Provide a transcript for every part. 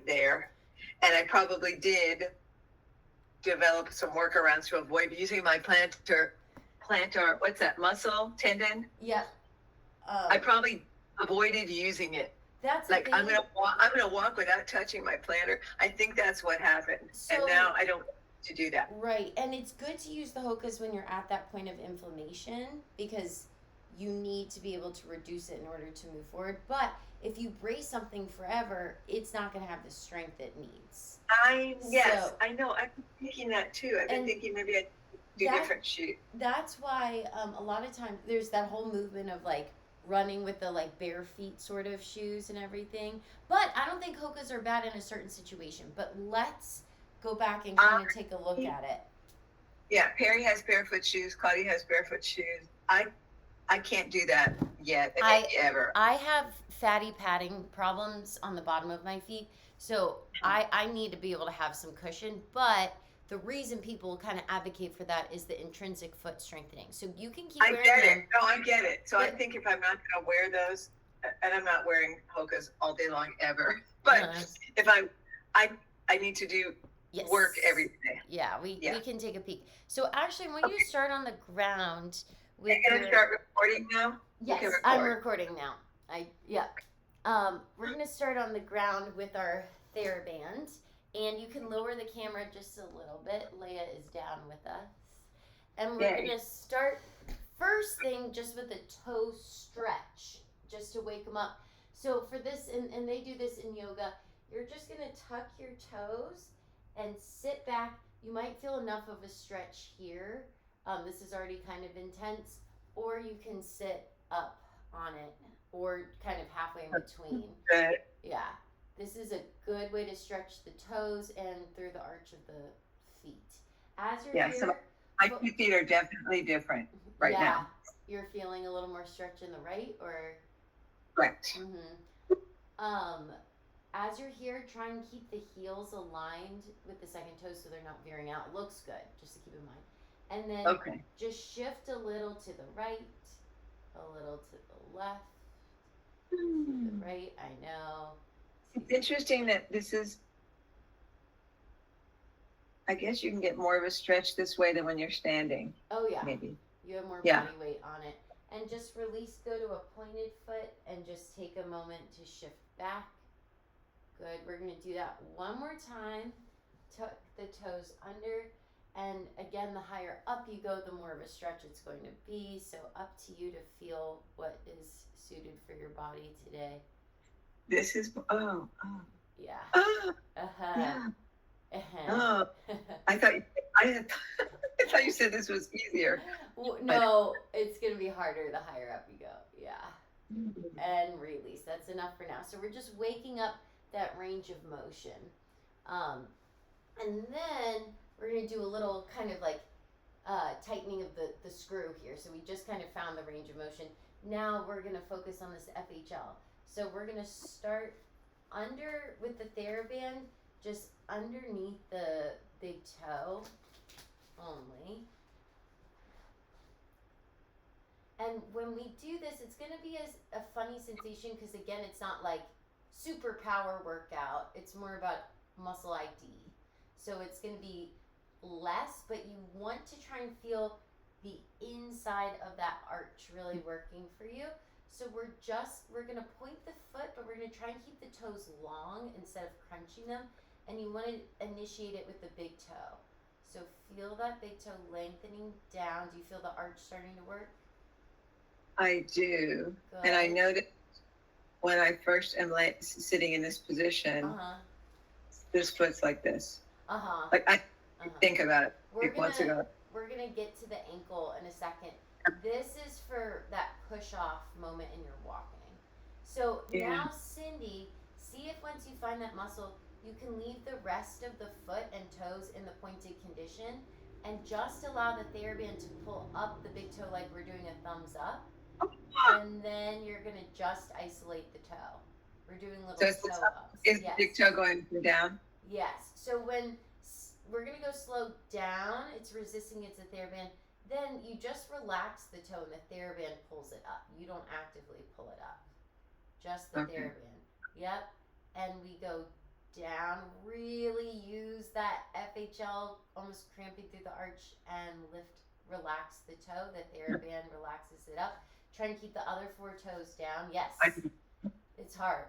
being there. And I probably did develop some workarounds to avoid using my plantar, what's that, muscle tendon? Yeah. I probably avoided using it. That's like I'm gonna walk without touching my plantar. I think that's what happened. And now I don't to do that. Right. And it's good to use the Hokas when you're at that point of inflammation because you need to be able to reduce it in order to move forward. But if you brace something forever, it's not going to have the strength it needs. Yes, I know. I've been thinking that too. I've been thinking maybe I do different shoes. That's why a lot of times there's that whole movement of like running with the like bare feet sort of shoes and everything. But I don't think Hokas are bad in a certain situation. But let's go back and kind of take a look at it. Yeah, Perry has barefoot shoes. Claudia has barefoot shoes. I can't do that yet, ever. I have fatty padding problems on the bottom of my feet, so I need to be able to have some cushion. But the reason people kind of advocate for that is the intrinsic foot strengthening. So you can keep wearing them. I get it. No, I get it. So I think if I'm not going to wear those, and I'm not wearing Hokas all day long ever, but if I need to do work every day. Yeah, we can take a peek. So actually, when you start on the ground, we're gonna start recording now. Yes, I'm recording now. We're gonna start on the ground with our TheraBand, and you can lower the camera just a little bit. Leah is down with us, and we're gonna start first thing just with a toe stretch, just to wake them up. So for this, and they do this in yoga, you're just gonna tuck your toes and sit back. You might feel enough of a stretch here. This is already kind of intense, or you can sit up on it, or kind of halfway in between. Yeah, this is a good way to stretch the toes and through the arch of the feet. As you're here, so my two feet are definitely different right now. You're feeling a little more stretch in the right, or? Correct. As you're here, try and keep the heels aligned with the second toe so they're not veering out. It looks good, just to keep in mind. And then just shift a little to the right, a little to the left, to the right. I know. It's interesting that this is, I guess you can get more of a stretch this way than when you're standing. Oh, yeah. Maybe. You have more body weight on it. And just release, go to a pointed foot, and just take a moment to shift back. Good. We're going to do that one more time. Tuck the toes under. And again, the higher up you go, the more of a stretch it's going to be. So up to you to feel what is suited for your body today. This is, Yeah. Yeah. I thought you said this was easier. Well, no, it's going to be harder the higher up you go. Yeah. And release. That's enough for now. So we're just waking up that range of motion. And then we're going to do a little kind of like tightening of the screw here. So we just kind of found the range of motion. Now we're going to focus on this FHL. So we're going to start with the TheraBand, just underneath the big toe only. And when we do this, it's going to be a funny sensation because, again, it's not like super power workout. It's more about muscle ID. So it's going to be less, but you want to try and feel the inside of that arch really working for you. So we're going to point the foot, but we're going to try and keep the toes long instead of crunching them. And you want to initiate it with the big toe. So feel that big toe lengthening down. Do you feel the arch starting to work? I do. Good. And I noticed when I first am sitting in this position, this foot's like this. Like I think about it once ago. We're going to get to the ankle in a second. This is for that push-off moment in your walking. So now, Cindy, see if once you find that muscle, you can leave the rest of the foot and toes in the pointed condition and just allow the TheraBand to pull up the big toe like we're doing a thumbs up. And then you're going to just isolate the toe. We're doing little toe ups. Is the big toe going down? Yes. So when we're going to go slow down, it's resisting, it's a TheraBand. Then you just relax the toe and the TheraBand pulls it up. You don't actively pull it up. Just the TheraBand. Yep. And we go down. Really use that FHL, almost cramping through the arch, and relax the toe. The TheraBand relaxes it up. Try and keep the other 4 toes down. Yes, it's hard.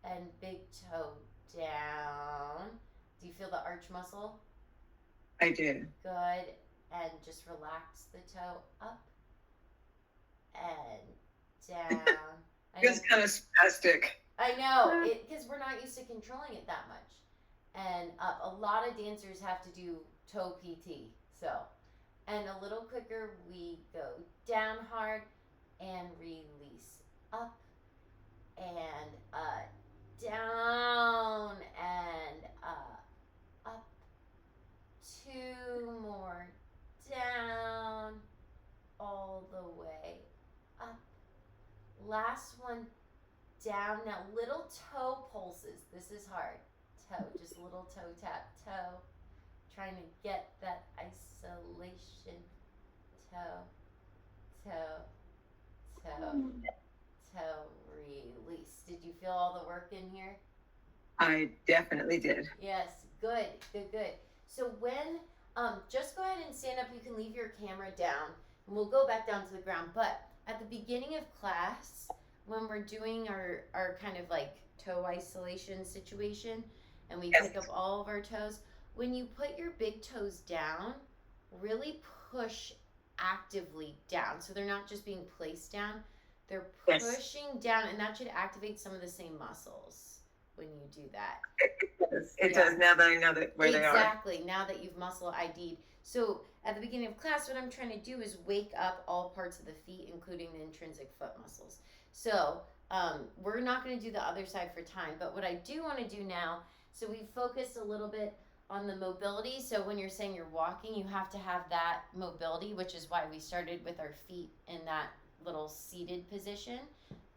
And big toe down. Do you feel the arch muscle? I do. Good. And just relax the toe up and down. It's kind of spastic. I know, because we're not used to controlling it that much. And a lot of dancers have to do toe PT. So, and a little quicker, we go down hard and release up and down and up. 2 more down, all the way up. Last one down. Now little toe pulses. This is hard. Toe, just little toe tap, toe. Trying to get that isolation. Toe, toe, toe, toe, release. Did you feel all the work in here? I definitely did. Yes, good. So when, just go ahead and stand up. You can leave your camera down and we'll go back down to the ground. But at the beginning of class, when we're doing our kind of like toe isolation situation and we pick up all of our toes, when you put your big toes down, really push actively down. So they're not just being placed down, they're pushing down, and that should activate some of the same muscles when you do that. It does, now that I know where they are. Exactly, now that you've muscle ID'd. So at the beginning of class, what I'm trying to do is wake up all parts of the feet, including the intrinsic foot muscles. So we're not going to do the other side for time, but what I do want to do now, so we've focused a little bit on the mobility. So when you're saying you're walking, you have to have that mobility, which is why we started with our feet in that little seated position.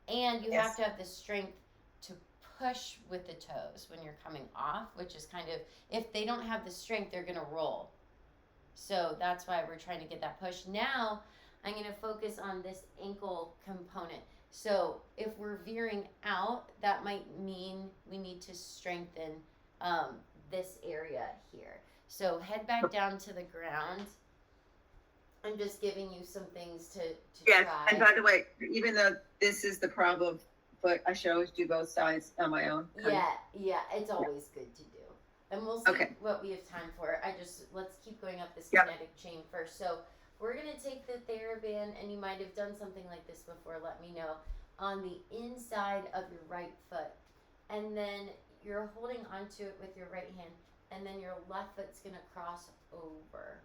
And you have to have the strength to push with the toes when you're coming off, which is kind of, if they don't have the strength, they're going to roll. So that's why we're trying to get that push. Now I'm going to focus on this ankle component. So if we're veering out, that might mean we need to strengthen this area here. So head back down to the ground. I'm just giving you some things to try. And by the way, even though this is the problem, but I should always do both sides on my own. Yeah, it's always good to do. And we'll see what we have time for. Let's keep going up this kinetic chain first. So we're going to take the TheraBand, and you might have done something like this before, let me know, on the inside of your right foot. And then you're holding onto it with your right hand, and then your left foot's going to cross over.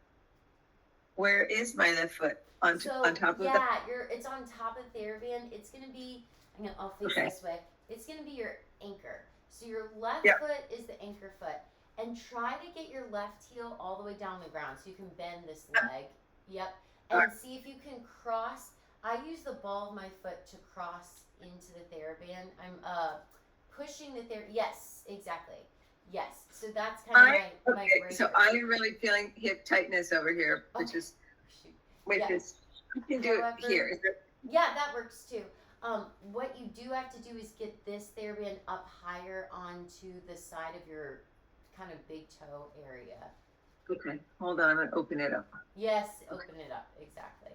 Where is my left foot? On top of the... Yeah, it's on top of TheraBand. It's going to be, I'll face this way. It's going to be your anchor. So your left foot is the anchor foot. And try to get your left heel all the way down the ground so you can bend this leg. Yep. And see if you can cross. I use the ball of my foot to cross into the TheraBand. I'm pushing the Yes, exactly. Yes. So that's kind of my breaker. So I'm really feeling hip tightness over here, which is, this. You can do it here. Yeah, that works too. What you do have to do is get this TheraBand up higher onto the side of your kind of big toe area. Okay, hold on, I'm going to open it up. Yes, open it up, exactly.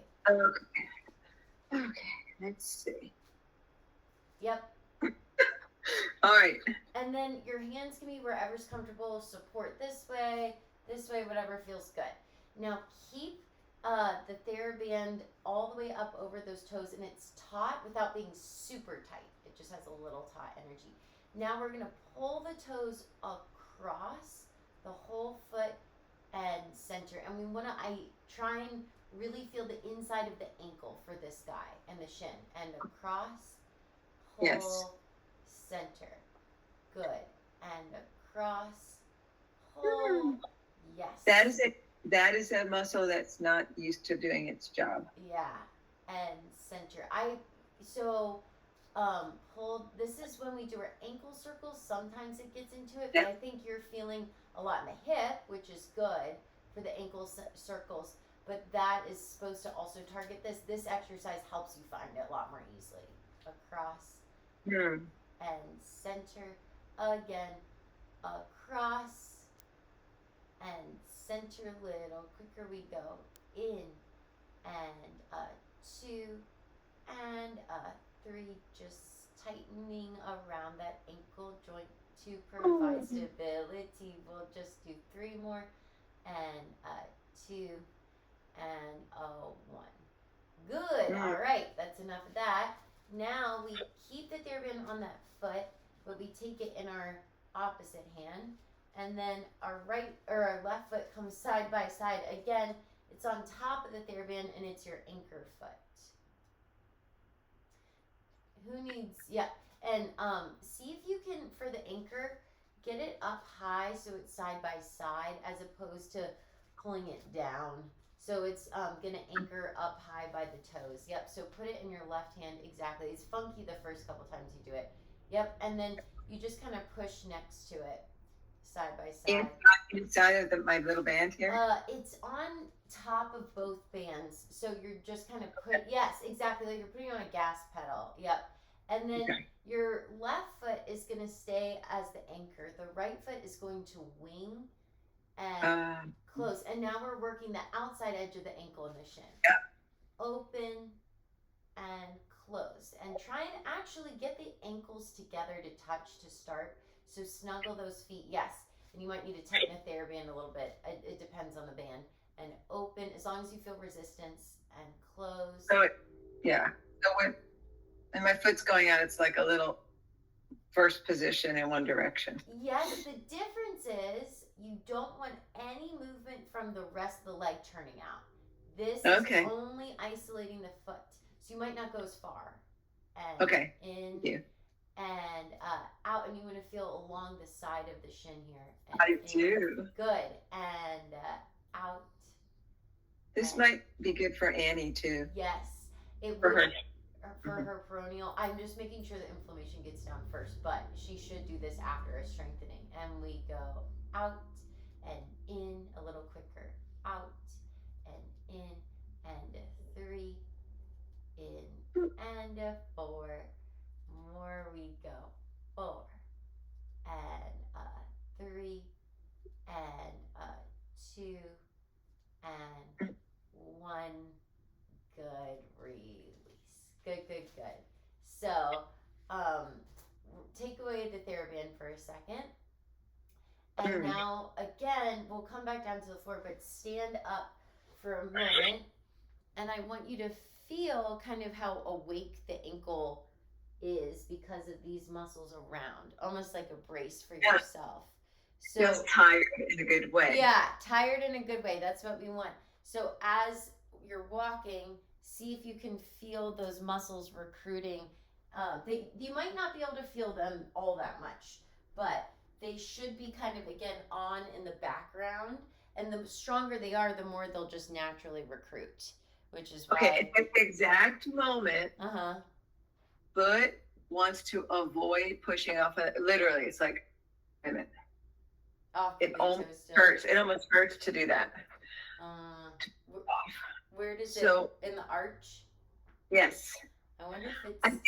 Okay, let's see. Yep. All right. And then your hands can be wherever's comfortable. Support this way, whatever feels good. Now keep the TheraBand all the way up over those toes, and it's taut without being super tight. It just has a little taut energy. Now we're going to pull the toes across the whole foot and center, and we want to try and really feel the inside of the ankle for this guy and the shin, and across, pull, center, good, and across, pull, yes. That is a muscle that's not used to doing its job. Yeah, and center. Pull. This is when we do our ankle circles. Sometimes it gets into it, but I think you're feeling a lot in the hip, which is good for the ankle circles. But that is supposed to also target this. This exercise helps you find it a lot more easily. Across and center again. Across center a little quicker. We go in and 2 and 3, just tightening around that ankle joint to provide stability. We'll just do 3 more and 2 and 1. Good. All right, that's enough of that. Now we keep the TheraBand on that foot, but we take it in our opposite hand, and then our right or our left foot comes side by side. Again, it's on top of the TheraBand and it's your anchor foot. Who needs, yeah, and see if you can, for the anchor, get it up high so it's side by side as opposed to pulling it down. So it's gonna anchor up high by the toes. Yep, so put it in your left hand, exactly. It's funky the first couple times you do it. Yep, and then you just kind of push next to it, side by side. Inside of my little band here? It's on top of both bands. So you're just kind of yes, exactly, like you're putting on a gas pedal. Yep. And then your left foot is going to stay as the anchor. The right foot is going to wing and close. And now we're working the outside edge of the ankle in the shin. Yeah. Open and close. And try and actually get the ankles together to touch to start. So snuggle those feet. Yes. And you might need to tighten the TheraBand a little bit. It depends on the band. And open, as long as you feel resistance, and close. So, yeah. So when my foot's going out, it's like a little first position in one direction. Yes, the difference is you don't want any movement from the rest of the leg turning out. This is only isolating the foot. So you might not go as far. And in and out, and you want to feel along the side of the shin here. And I do. Good. And out. This might be good for Annie too. Yes. It for would. For her peroneal. I'm just making sure the inflammation gets down first, but she should do this after a strengthening. And we go out and in a little quicker. Out and in and 3, in and 4. More we go. 4 and 3 and 2 and 1. Good. Release. Good. So, take away the TheraBand for a second. And now, again, we'll come back down to the floor, but stand up for a moment. And I want you to feel kind of how awake the ankle is because of these muscles around, almost like a brace for yourself. So feels tired in a good way. Yeah, tired in a good way. That's what we want. So as you're walking, see if you can feel those muscles recruiting. You might not be able to feel them all that much, but they should be kind of, again, on in the background. And the stronger they are, the more they'll just naturally recruit, which is why. At the exact moment, foot wants to avoid pushing off. Literally, it's like, wait a minute. It almost hurts. It almost hurts to do that. Where does it, in the arch? Yes. I wonder if it's tight.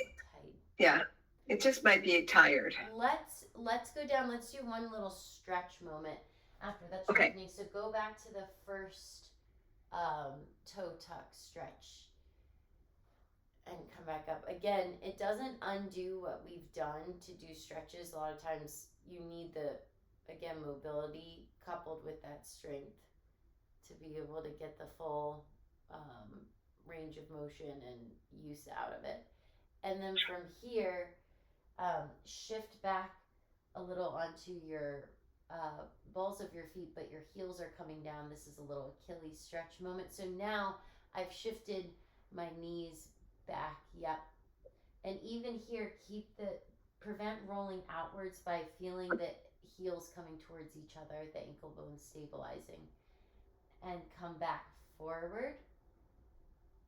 Yeah, it just might be tired. Let's go down. Let's do one little stretch moment after that straightening. So go back to the first toe tuck stretch and come back up. Again, it doesn't undo what we've done to do stretches. A lot of times you need the, again, mobility coupled with that strength to be able to get the full range of motion and use out of it. And then from here, shift back a little onto your balls of your feet, but your heels are coming down. This is a little Achilles stretch moment. So now I've shifted my knees back. Yep. And even here, prevent rolling outwards by feeling the heels coming towards each other, the ankle bones stabilizing. And come back forward.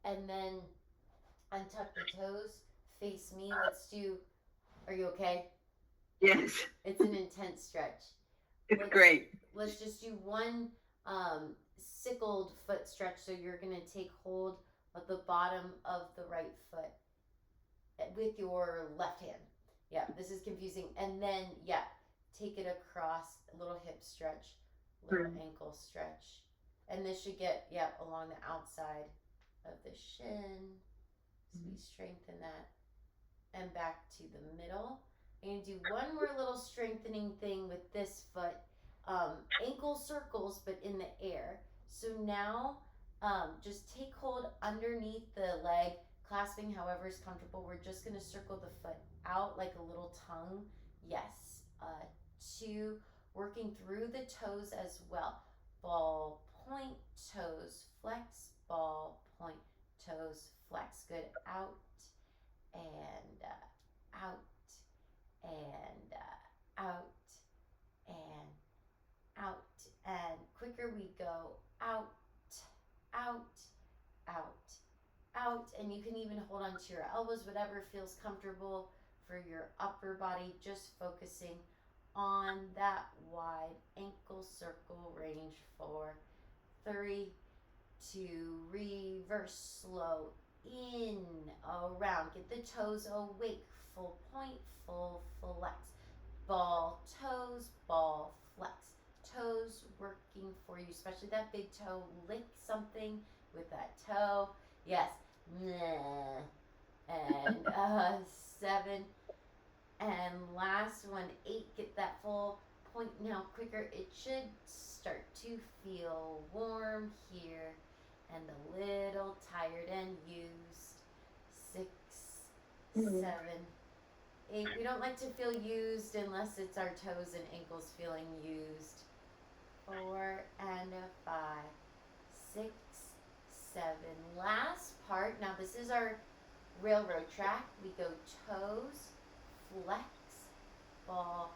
And then untuck the toes, face me. Are you okay? Yes. It's an intense stretch. It's great. Let's just do one sickled foot stretch. So you're going to take hold of the bottom of the right foot with your left hand. Yeah, this is confusing. And then, take it across, a little hip stretch. little ankle stretch. And this should get, along the outside of the shin. So we strengthen that. And back to the middle. I'm going to do one more little strengthening thing with this foot. Ankle circles, but in the air. So now just take hold underneath the leg, clasping however is comfortable. We're just going to circle the foot out like a little tongue. Yes. 2, working through the toes as well. Ball, point, toes, flex, ball, point, toes, flex. Good. Out and out and out and out. And quicker we go. Out, out, out, out. And you can even hold on to your elbows, whatever feels comfortable for your upper body, just focusing on that wide ankle circle range. 4, 3, 2, reverse, slow, in, around, get the toes awake, full point, full flex, ball, toes, ball, flex, toes working for you, especially that big toe. Lick something with that toe. Yes. And 7, and last one, 8. Get that full point now, quicker. It should start to feel warm here and a little tired and used. 6, 7, 8. We don't like to feel used unless it's our toes and ankles feeling used. 4 and 5, 6, 7. Last part. Now this is our railroad track. We go toes, flex, ball,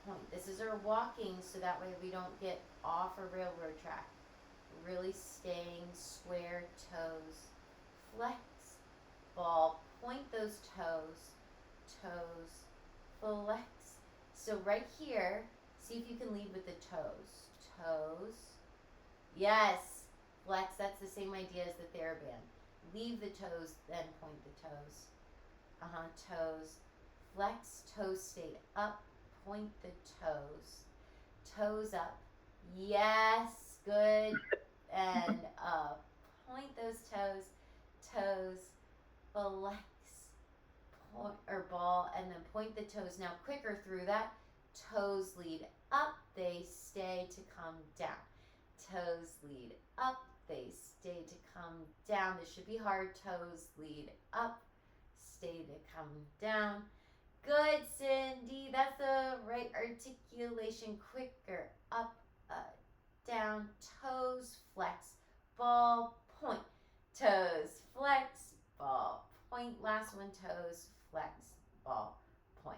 point. This is our walking, so that way we don't get off a railroad track. Really staying square, toes, flex, ball, point those toes, toes, flex. So right here, see if you can lead with the toes. Toes. Yes. Flex. That's the same idea as the TheraBand. Leave the toes, then point the toes. Toes. Flex. Toes stay up. Point the toes. Toes up. Yes. Good. And up. Point those toes. Toes. Flex. Point, or ball, and then point the toes. Now quicker through that. Toes lead up. They stay to come down. Toes lead up. They stay to come down. This should be hard. Toes lead up. Stay to come down. Good, Cindy. That's the right articulation. Quicker. Up, down. Toes flex. Ball, point. Toes flex. Ball, point. Last one. Toes flex. Ball, point.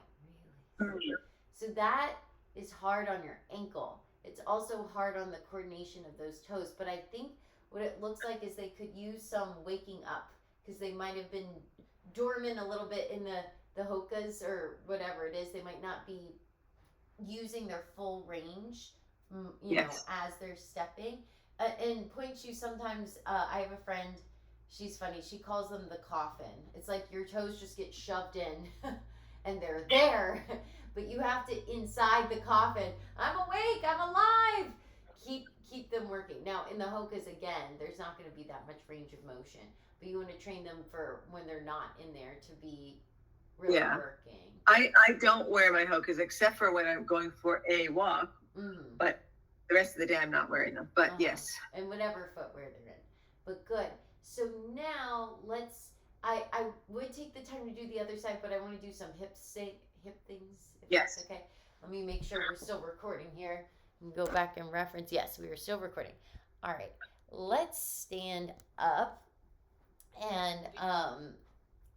Really. So that is hard on your ankle. It's also hard on the coordination of those toes. But I think what it looks like is they could use some waking up, because they might have been dormant a little bit in the hokas or whatever it is. They might not be using their full range, you know, as they're stepping. And point shoes, sometimes I have a friend, she's funny, she calls them the coffin. It's like your toes just get shoved in and they're there, but you have to, inside the coffin, I'm awake, I'm alive, keep them working. Now in the hokas, again, there's not going to be that much range of motion, but you want to train them for when they're not in there to be really working. I don't wear my hokas except for when I'm going for a walk, but the rest of the day I'm not wearing them. But yes. And whatever footwear they're in. But good. So now I would take the time to do the other side, but I want to do some hip things. If that's okay. Let me make sure we're still recording here. And go back and reference. Yes, we are still recording. All right. Let's stand up, and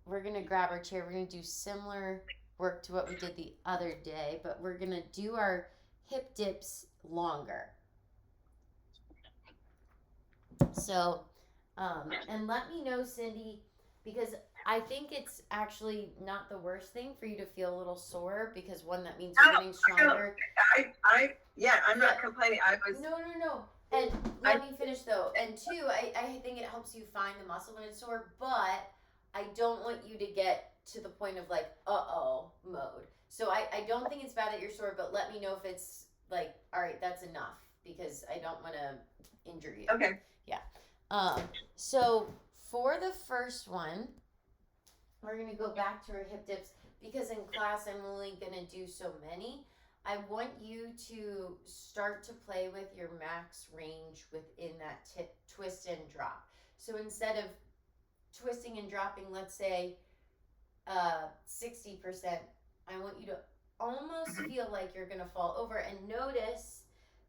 we're going to grab our chair. We're going to do similar work to what we did the other day, but we're going to do our hip dips longer. So, and let me know, Cindy, because I think it's actually not the worst thing for you to feel a little sore, because one, that means you're getting stronger. I'm not complaining. No. And let me finish though. And 2, I think it helps you find the muscle when it's sore, but I don't want you to get to the point of like, mode. So I don't think it's bad that you're sore, but let me know if it's like, all right, that's enough. because I don't want to injure you. Okay. Yeah. So for the first one, we're going to go back to our hip dips because in class I'm only going to do so many. I want you to start to play with your max range within that twist and drop. So instead of twisting and dropping, let's say 60%, I want you to almost feel like you're going to fall over. And notice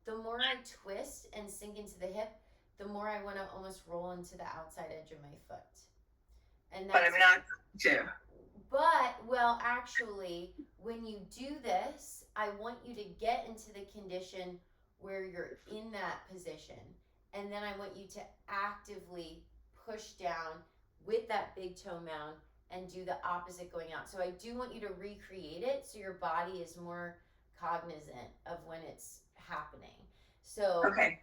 the more I twist and sink into the hip, the more I want to almost roll into the outside edge of my foot. And that's, but I'm not to. But, well, actually, when you do this, I want you to get into the condition where you're in that position. And then I want you to actively push down with that big toe mound and do the opposite going out. So I do want you to recreate it so your body is more cognizant of when it's happening. So okay.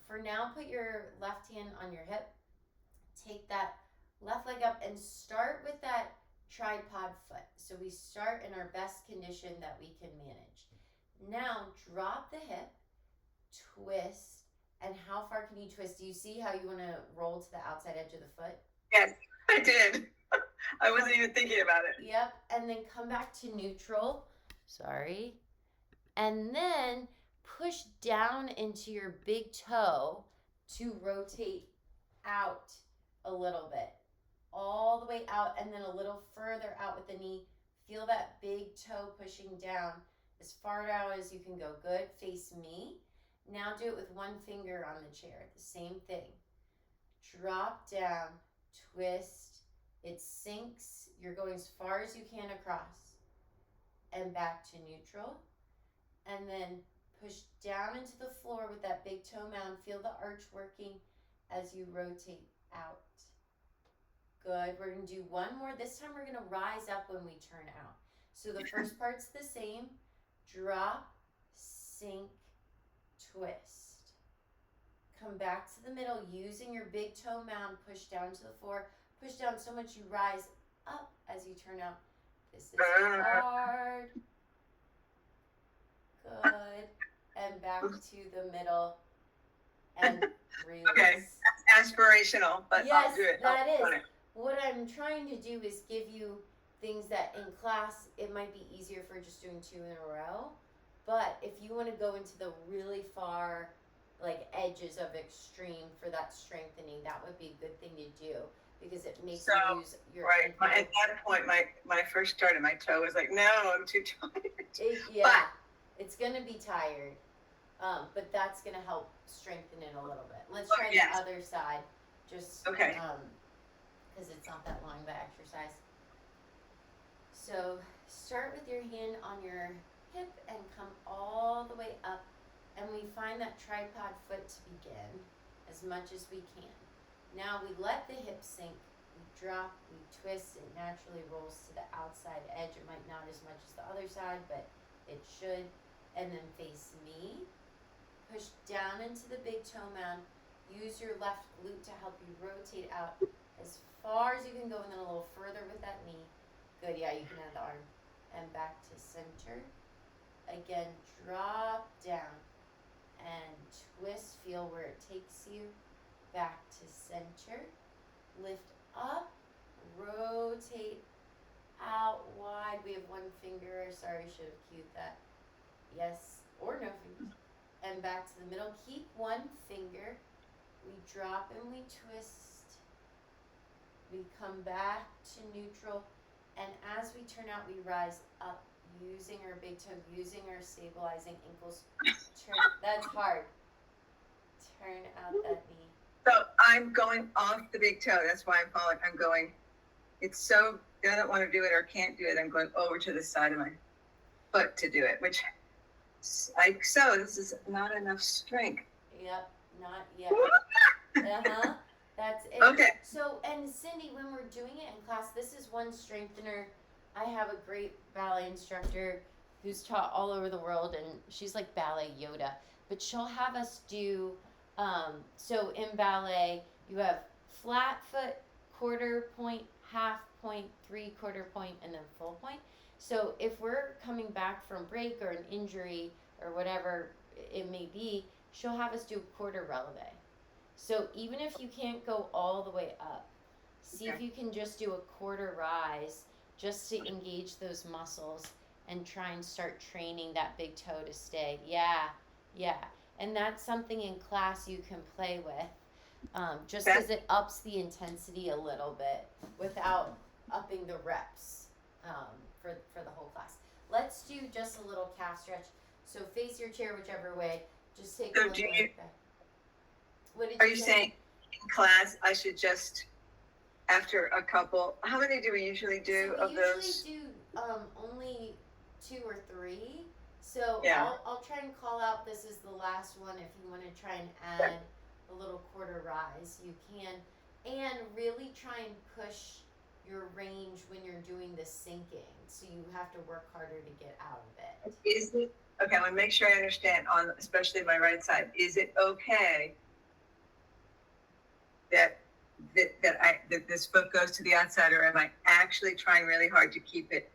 For now, put your left hand on your hip. Take that left leg up and start with that tripod foot. So we start in our best condition that we can manage. Now drop the hip, twist, and how far can you twist? Do you see how you want to roll to the outside edge of the foot? Yes, I did. I wasn't even thinking about it. Yep, and then come back to neutral. Sorry. And then push down into your big toe to rotate out a little bit. All the way out and then a little further out with the knee. Feel that big toe pushing down as far out as you can go. Good. Face me. Now do it with one finger on the chair. The same thing. Drop down, twist. It sinks. You're going as far as you can across. And back to neutral. And then push down into the floor with that big toe mound. Feel the arch working as you rotate out. Good. We're going to do one more. This time we're going to rise up when we turn out. So the first part's the same. Drop, sink, twist. Come back to the middle using your big toe mound. Push down to the floor. Push down so much you rise up as you turn out. This is hard. Good. And back to the middle. And release. Okay. That's aspirational, but yes, I'll do it. That is. What I'm trying to do is give you things that in class it might be easier for just doing 2 in a row. But if you want to go into the really far like edges of extreme for that strengthening, that would be a good thing to do because it makes you use your right. At that point, when I first started, my toe was like, no, I'm too tired. It's gonna be tired, but that's gonna help strengthen it a little bit. Let's try the other side, just okay. Because it's not that long of an exercise. So start with your hand on your hip and come all the way up, and we find that tripod foot to begin as much as we can. Now we let the hip sink, we drop, we twist, it naturally rolls to the outside edge. It might not as much as the other side, but it should. And then face me, push down into the big toe mound, use your left glute to help you rotate out as far as you can go, and then a little further with that knee. Good, yeah, you can add the arm. And back to center. Again, drop down and twist, feel where it takes you. Back to center. Lift up, rotate out wide. We have one finger, sorry, should have cued that. Yes, or no fingers. And back to the middle. Keep one finger. We drop and we twist. We come back to neutral. And as we turn out, we rise up using our big toe, using our stabilizing ankles. Turn. That's hard. Turn out that knee. So I'm going off the big toe. That's why I'm going. It's so, I don't want to do it or can't do it. I'm going over to the side of my foot to do it, which this is not enough strength. Yep, not yet. That's it. Okay. So, and Cindy, when we're doing it in class, this is one strengthener. I have a great ballet instructor who's taught all over the world, and she's like ballet Yoda. But she'll have us do, so in ballet, you have flat foot, quarter point, half point, 3/4 point, and then full point. So if we're coming back from break or an injury or whatever it may be, she'll have us do a quarter releve. So even if you can't go all the way up, see if you can just do a quarter rise just to engage those muscles and try and start training that big toe to stay. Yeah. And that's something in class you can play with, just because it ups the intensity a little bit without upping the reps for the whole class. Let's do just a little calf stretch. So face your chair whichever way. Just take a look like that. What did you say? Saying in class I should just, after a couple, how many do we usually do of those? We usually do only 2 or 3. So yeah. I'll try and call out this is the last one. If you want to try and add a little quarter rise, you can. And really try and push your range when you're doing the sinking. So you have to work harder to get out of it. Is it, okay, I want to make sure I understand, on especially my right side, is it okay that this foot goes to the outside, or am I actually trying really hard to keep it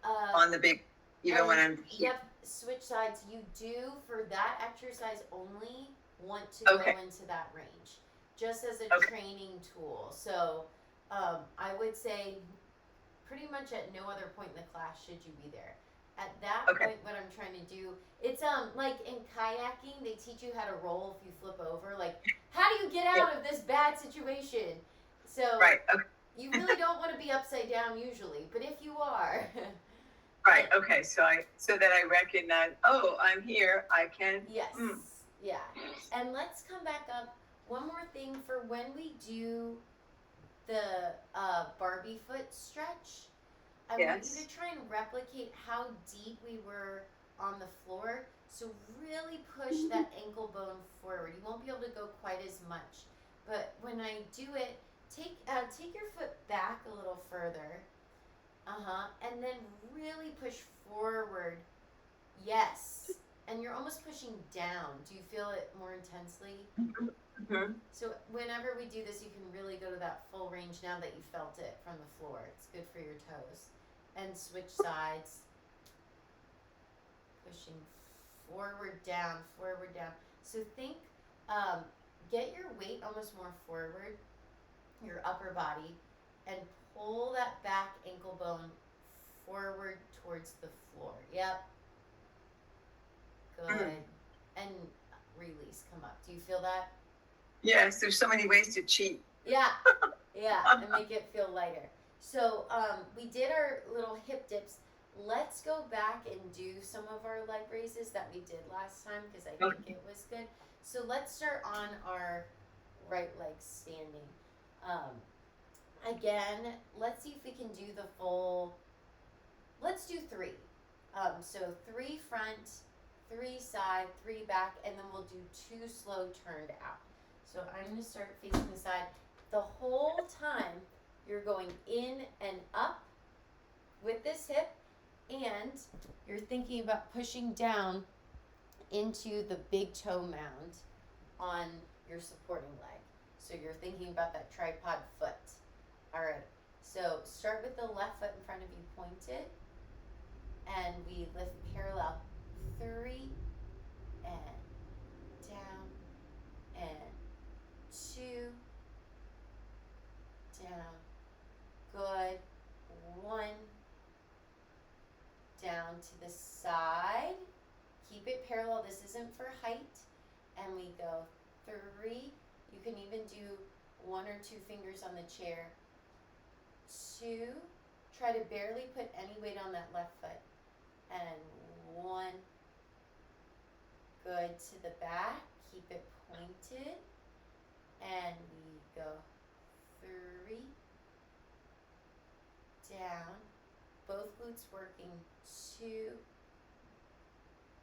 on the big, even when I'm here? Yep, switch sides. You do, for that exercise only, want to go into that range, just as a training tool. So I would say pretty much at no other point in the class should you be there. At that point, what I'm trying to do, it's like in kayaking, they teach you how to roll if you flip over. Like, how do you get out of this bad situation? So you really don't want to be upside down usually, but if you are. Right, okay, so that I recognize, oh, I'm here, I can. Yes, yeah. And let's come back up. One more thing for when we do the Barbie foot stretch. I want you to try and replicate how deep we were on the floor. So really push that ankle bone forward. You won't be able to go quite as much. But when I do it, take your foot back a little further. And then really push forward. Yes. And you're almost pushing down. Do you feel it more intensely? Mm-hmm. So whenever we do this, you can really go to that full range now that you felt it from the floor. It's good for your toes. And switch sides. Pushing forward, down, forward, down. So think, get your weight almost more forward, your upper body, and pull that back ankle bone forward towards the floor. Yep. Good. And release, come up. Do you feel that? Yes, there's so many ways to cheat. Yeah, and make it feel lighter. So we did our little hip dips. Let's go back and do some of our leg raises that we did last time because I think it was good. So let's start on our right leg standing. Again, let's see if we can do the full, let's do 3. So 3 front, 3 side, 3 back, and then we'll do 2 slow turned out. So I'm going to start facing the side. The whole time you're going in and up with this hip, and you're thinking about pushing down into the big toe mound on your supporting leg. So you're thinking about that tripod foot. All right. So start with the left foot in front of you pointed, and we lift parallel. 3 and down and 2 down. Good. 1 down to the side. Keep it parallel. This isn't for height. And we go 3. You can even do 1 or 2 fingers on the chair. 2. Try to barely put any weight on that left foot. And 1. Good. To the back. Keep it pointed. And we go 3. Down. Both glutes working. 2.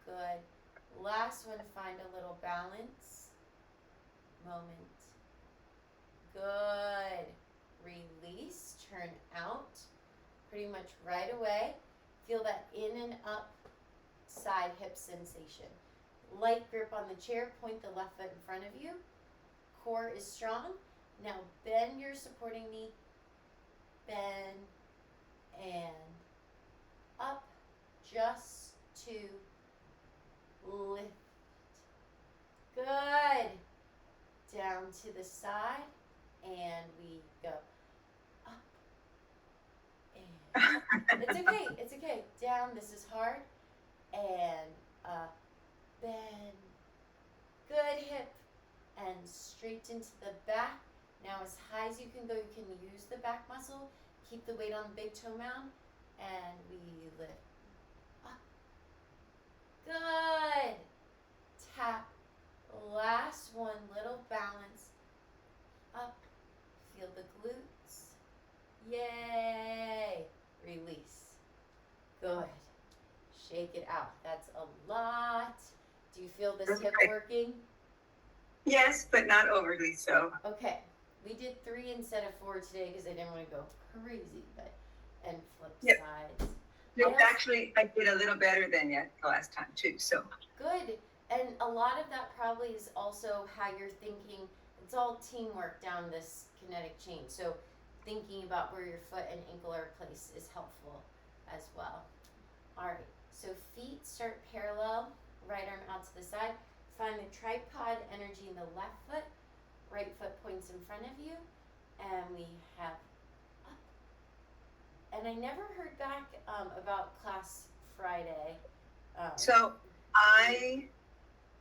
Good. Last one, find a little balance. Moment. Good. Release. Turn out. Pretty much right away. Feel that in and up side hip sensation. Light grip on the chair. Point the left foot in front of you. Core is strong. Now bend your supporting knee. Bend and up. Just to lift. Good. to the side, and we go up. And it's okay. Down, this is hard. And bend. Good hip. And straight into the back. Now as high as you can go, you can use the back muscle. Keep the weight on the big toe mound. And we lift up. Good. Tap. Last one, little balance. Up. Feel the glutes. Yay. Release. Good. Shake it out. That's a lot. Do you feel this hip working? Yes, but not overly so. Okay. We did 3 instead of 4 today because I didn't want to go crazy, and flip sides. No, actually, I did a little better than the last time too. So good. And a lot of that probably is also how you're thinking. It's all teamwork down this kinetic chain. So thinking about where your foot and ankle are placed is helpful as well. All right. So feet start parallel, right arm out to the side. Find the tripod energy in the left foot. Right foot points in front of you. And we have up. And I never heard back about class Friday. So I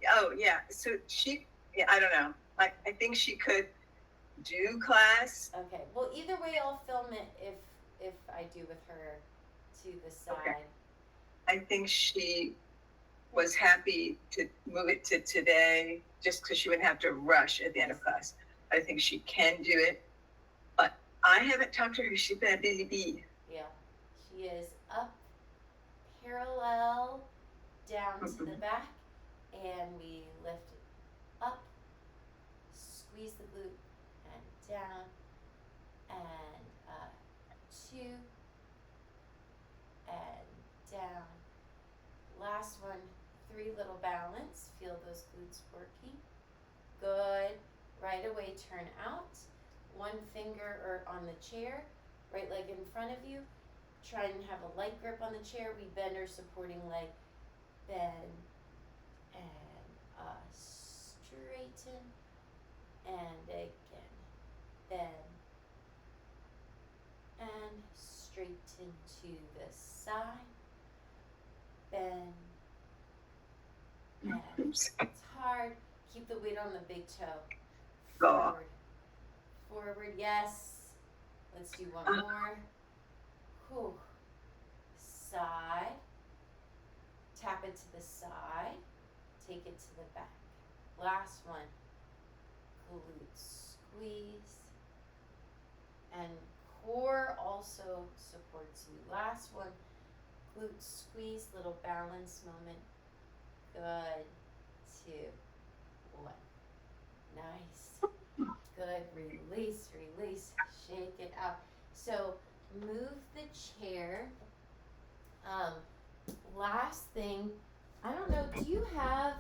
don't know. I think she could do class. Okay. Well, either way, I'll film it if I do with her to the side. Okay. I think she was happy to move it to today just because she wouldn't have to rush at the end of class. I think she can do it, but I haven't talked to her. She's been a busy bee. Yeah, she is up, parallel, down to the back, and we lift it up, squeeze the glute, and down, and 2, and down. Last one, 3 little balance. Feel those glutes working. Good. Right away, turn out. 1 finger or on the chair, right leg in front of you. Try and have a light grip on the chair. We bend our supporting leg. Bend and straighten. And again. Bend and straighten to the side. Bend. And it's hard. Keep the weight on the big toe. Forward. Forward, yes. Let's do one more. Whew. Side. Tap it to the side. Take it to the back. Last one. Glute squeeze. And core also supports you. Last one. Glute squeeze, little balance moment. Good. 2, 1. Nice. Good. Release, release. Shake it out. So move the chair. Last thing, I don't know, do you have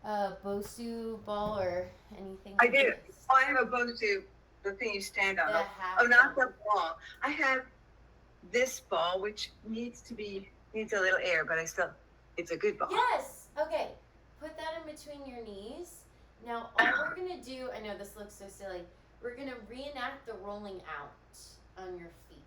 a Bosu ball or anything I like do. this? Oh, I have a Bosu, the thing you stand on. The Not the ball. I have this ball, which needs a little air, but it's a good ball. Yes. Okay. Put that in between your knees. Now, all we're going to do, I know this looks so silly, we're going to reenact the rolling out on your feet.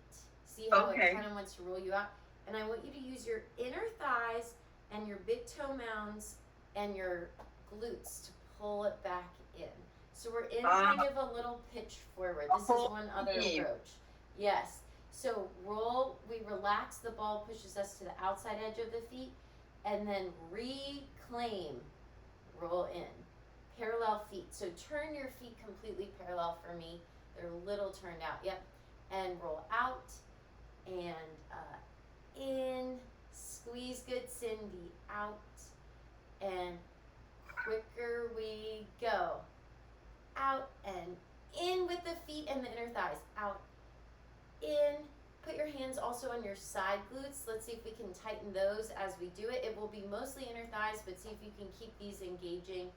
See how it kind of wants to roll you out? And I want you to use your inner thighs and your big toe mounds and your glutes to pull it back in. So we're in kind of a little pitch forward. This is one other approach. Yes. So roll, we relax, the ball pushes us to the outside edge of the feet, and then reclaim, roll in. Parallel feet. So turn your feet completely parallel for me. They're a little turned out. Yep. And roll out and in. Squeeze good, Cindy. Out. And quicker we go. Out and in with the feet and the inner thighs. Out. In. Put your hands also on your side glutes. Let's see if we can tighten those as we do it. It will be mostly inner thighs, but see if you can keep these engaging.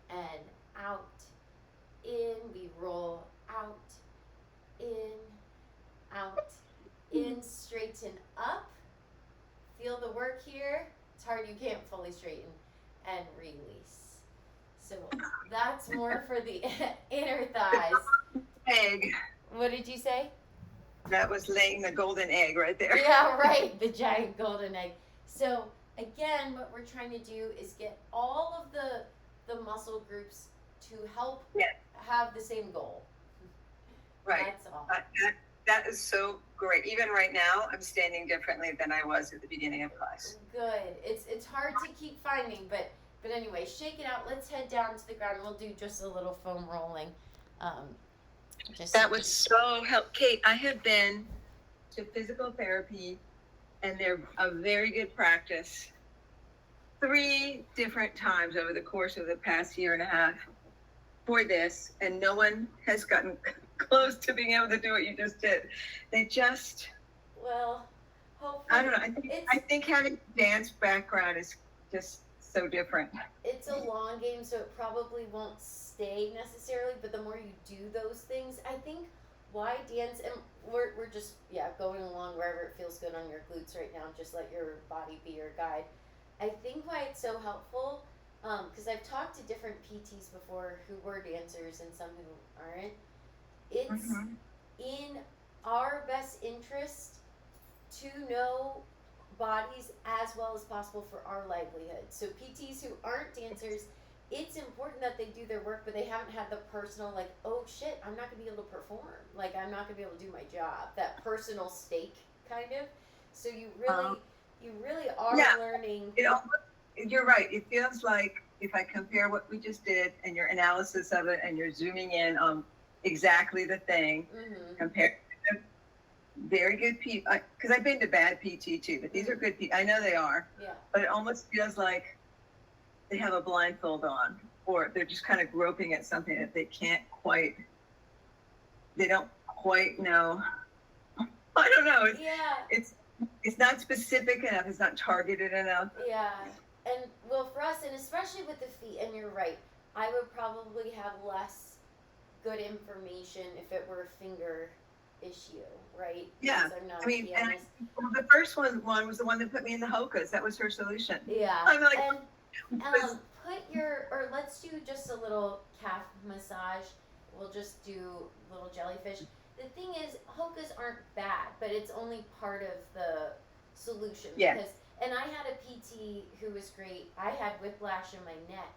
And out. In. We roll out. In. Out. In. Straighten up. Feel the work here. It's hard, you can't fully straighten. And release. So That's more for the inner thighs. Egg. What did you say? That was laying the golden egg right there. Yeah, right. The giant golden egg. So again, what we're trying to do is get all of the muscle groups to help have the same goal. Right. That's all. That is so great. Even right now, I'm standing differently than I was at the beginning of class. Good. It's hard to keep finding, but anyway, shake it out. Let's head down to the ground. We'll do just a little foam rolling. That was so helpful. Kate, I have been to physical therapy, and they're a very good practice 3 different times over the course of the past year and a half for this, and no one has gotten close to being able to do what you just did. They just, well, hopefully, I don't know. I think having a dance background is just so different. It's a long game, so it probably won't stay necessarily, but the more you do those things, I think why dance, and we're just going along wherever it feels good on your glutes right now. Just let your body be your guide. I think why it's so helpful, because I've talked to different PTs before who were dancers and some who aren't. It's in our best interest to know bodies as well as possible for our livelihood. So PTs who aren't dancers, it's important that they do their work, but they haven't had the personal, like, oh shit, I'm not gonna be able to perform. Like, I'm not gonna be able to do my job. That personal stake, kind of. So you really are learning. You're right. It feels like if I compare what we just did and your analysis of it, and you're zooming in on exactly the thing, compared to very good people, because I've been to bad PT too, but these are good people. I know they are. Yeah. But it almost feels like they have a blindfold on, or they're just kind of groping at something that they don't quite know. I don't know. It's not specific enough. It's not targeted enough. Yeah. And well, for us, and especially with the feet, and you're right, I would probably have less good information if it were a finger issue, right? Yeah. I mean, the first one was the one that put me in the Hokas. That was her solution. Yeah. I'm like, let's do just a little calf massage. We'll just do little jellyfish. The thing is, Hokas aren't bad, but it's only part of the solution. Yeah. And I had a PT who was great. I had whiplash in my neck,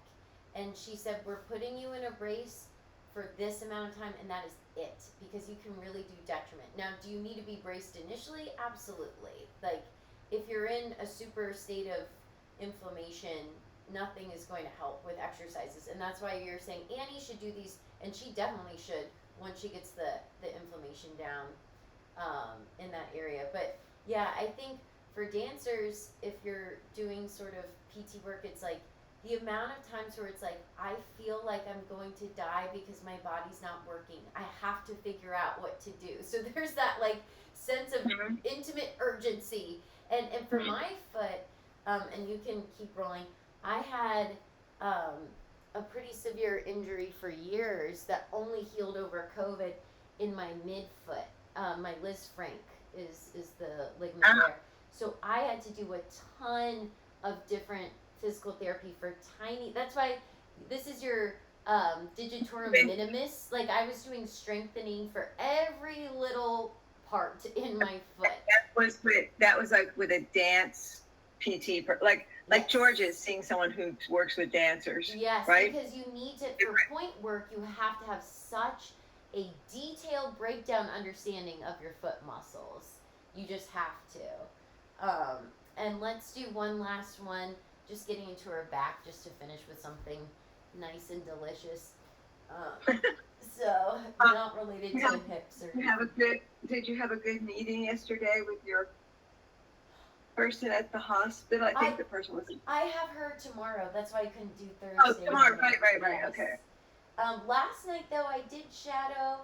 and she said, we're putting you in a brace for this amount of time, and that is it, because you can really do detriment. Now, do you need to be braced initially? Absolutely. Like, if you're in a super state of inflammation, nothing is going to help with exercises, and that's why you're saying Annie should do these, and she definitely should once she gets the inflammation down in that area. But yeah, I think for dancers, if you're doing sort of PT work, it's like the amount of times where it's like, I feel like I'm going to die because my body's not working. I have to figure out what to do. So there's that like sense of intimate urgency. And for my foot, and you can keep rolling, I had a pretty severe injury for years that only healed over COVID in my midfoot. My Liz Frank is the ligament there. So I had to do a ton of different physical therapy for tiny. That's why this is your digitorum minimus. Like, I was doing strengthening for every little part in my foot. That was like with a dance PT, like George is seeing someone who works with dancers. Yes, right? Because you need to, for point work, you have to have such a detailed breakdown understanding of your foot muscles. You just have to. And let's do one last one, just getting into her back, just to finish with something nice and delicious. So, not related to the hips. Did you have a good meeting yesterday with your person at the hospital? I think the person was. I have her tomorrow. That's why I couldn't do Thursday. Oh, tomorrow. Right. Yes. Okay. Last night, though, I did shadow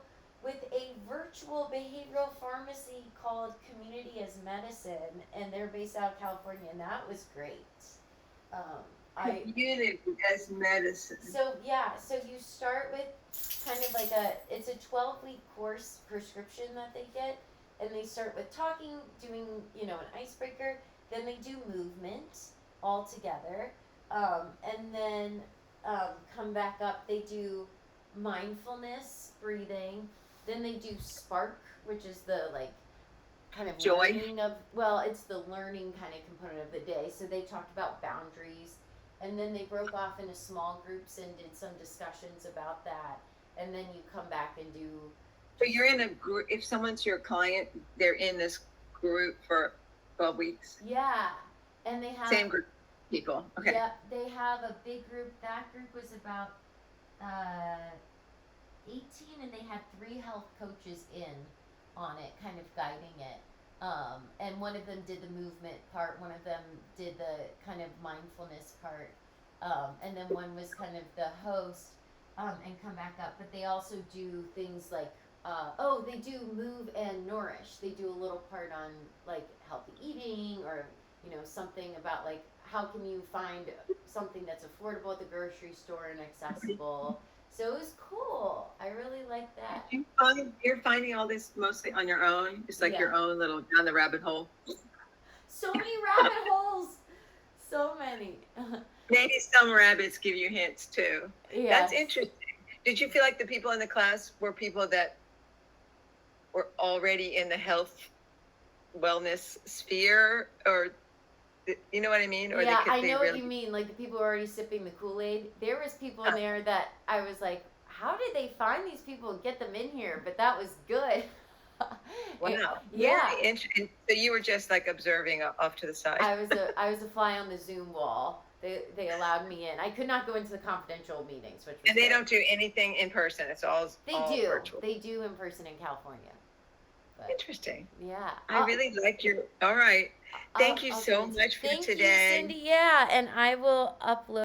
with a virtual behavioral pharmacy called Community as Medicine, and they're based out of California, and that was great. Community as Medicine. So you start with kind of like it's a 12-week course prescription that they get, and they start with talking, doing, an icebreaker, then they do movement all together, and then come back up, they do mindfulness breathing. Then they do Spark, which is the like kind of Joy. learning of, well, it's the learning kind of component of the day. So they talked about boundaries, and then they broke off into small groups and did some discussions about that. And then you come back and do. So you're in a group. If someone's your client, they're in this group for 12 weeks. Yeah, and they have same group of people. Okay. Yep, they have a big group. That group was about 18, and they had 3 health coaches in on it, kind of guiding it. And one of them did the movement part, one of them did the kind of mindfulness part, and then one was kind of the host, and come back up. But they also do things like, they do move and nourish. They do a little part on like healthy eating, or something about like how can you find something that's affordable at the grocery store and accessible. So it was cool. I really like that. You're finding all this mostly on your own? It's like your own little down the rabbit hole? So many rabbit holes. So many. Maybe some rabbits give you hints too. Yeah. That's interesting. Did you feel like the people in the class were people that were already in the health wellness sphere, or you know what I mean? Or yeah, I know what you mean. Like the people who are already sipping the Kool-Aid. There was people in there that I was like, how did they find these people and get them in here? But that was good. Wow. Yeah. Very interesting. So you were just like observing off to the side. I was a fly on the Zoom wall. They allowed me in. I could not go into the confidential meetings, which was and they don't do anything in person. It's all virtual. They do in person in California. But, interesting. Yeah. I really like your. All right. Thank you so much for today. Thank you, Cindy. Yeah, and I will upload.